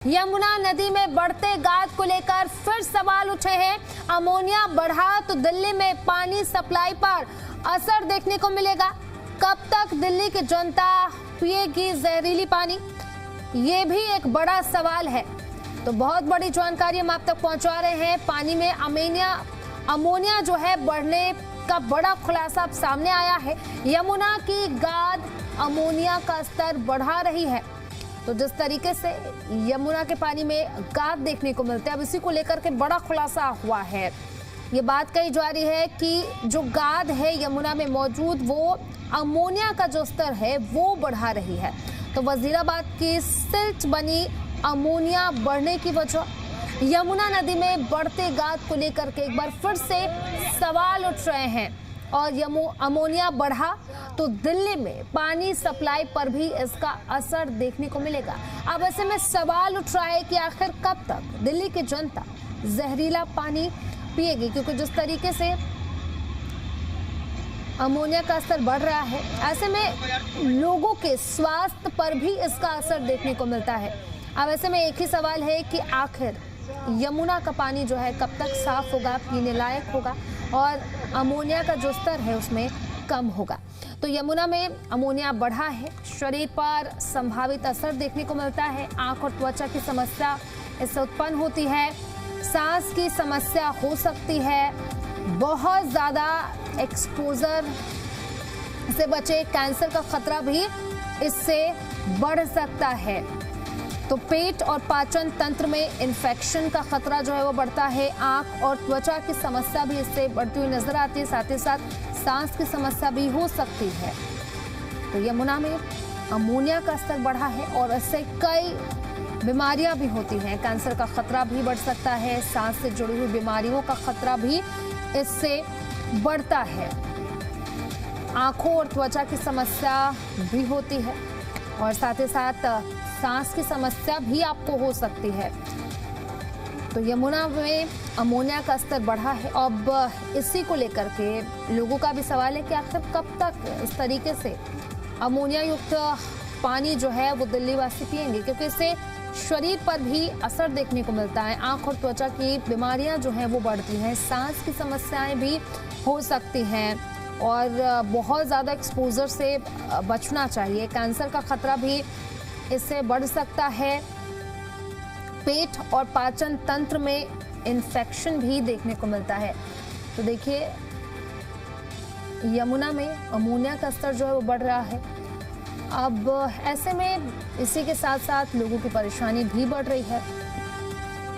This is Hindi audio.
यमुना नदी में बढ़ते गाद को लेकर फिर सवाल उठे हैं। अमोनिया बढ़ा तो दिल्ली में पानी सप्लाई पर असर देखने को मिलेगा। कब तक दिल्ली की जनता पिएगी जहरीली पानी, ये भी एक बड़ा सवाल है। तो बहुत बड़ी जानकारी हम आप तक पहुंचा रहे हैं। पानी में अमोनिया जो है बढ़ने का बड़ा खुलासा अब सामने आया है। यमुना की गाद अमोनिया का स्तर बढ़ा रही है। तो जिस तरीके से यमुना के पानी में गाद देखने को मिलते हैं, अब इसी को लेकर के बड़ा खुलासा हुआ है। ये बात कही जा रही है कि जो गाद है यमुना में मौजूद, वो अमोनिया का जो स्तर है वो बढ़ा रही है। तो वजीराबाद की सिल्ट बनी अमोनिया बढ़ने की वजह। यमुना नदी में बढ़ते गाद को लेकर के एक बार फिर से सवाल उठ रहे हैं और अमोनिया बढ़ा तो दिल्ली में पानी सप्लाई पर भी इसका असर देखने को मिलेगा। अब ऐसे में सवाल उठ रहा है कि आखिर कब तक दिल्ली की जनता जहरीला पानी पिएगी, क्योंकि जिस तरीके से अमोनिया का स्तर बढ़ रहा है, ऐसे में लोगों के स्वास्थ्य पर भी इसका असर देखने को मिलता है। अब ऐसे में एक ही सवाल है कि आखिर यमुना का पानी जो है कब तक साफ होगा, पीने लायक होगा और अमोनिया का जो स्तर है उसमें कम होगा। तो यमुना में अमोनिया बढ़ा है, शरीर पर संभावित असर देखने को मिलता है। आंख और त्वचा की समस्या इससे उत्पन्न होती है, सांस की समस्या हो सकती है, बहुत ज्यादा एक्सपोजर से बचे, कैंसर का खतरा भी इससे बढ़ सकता है। तो पेट और पाचन तंत्र में इन्फेक्शन का खतरा जो है वो बढ़ता है। आंख और त्वचा की समस्या भी इससे बढ़ती हुई नजर आती है, साथ ही साथ सांस की समस्या भी हो सकती है। तो यमुना में अमोनिया का स्तर बढ़ा है और इससे कई बीमारियां भी होती हैं। कैंसर का खतरा भी बढ़ सकता है, सांस से जुड़ी हुई बीमारियों का खतरा भी इससे बढ़ता है। आंखों और त्वचा की समस्या भी होती है और साथ ही साथ सांस की समस्या भी आपको हो सकती है। तो यमुना में अमोनिया का स्तर बढ़ा है। अब इसी को लेकर के लोगों का भी सवाल है कि आखिर कब तक इस तरीके से अमोनिया युक्त पानी जो है वो दिल्ली वासी पिएंगे, क्योंकि इससे शरीर पर भी असर देखने को मिलता है। आंख और त्वचा की बीमारियां जो हैं वो बढ़ती हैं, सांस की समस्याएं भी हो सकती हैं और बहुत ज़्यादा एक्सपोजर से बचना चाहिए। कैंसर का खतरा भी इससे बढ़ सकता है। पेट और पाचन तंत्र में इन्फेक्शन भी देखने को मिलता है। तो देखिए यमुना में अमोनिया का स्तर जो है वो बढ़ रहा है। अब ऐसे में इसी के साथ साथ लोगों की परेशानी भी बढ़ रही है।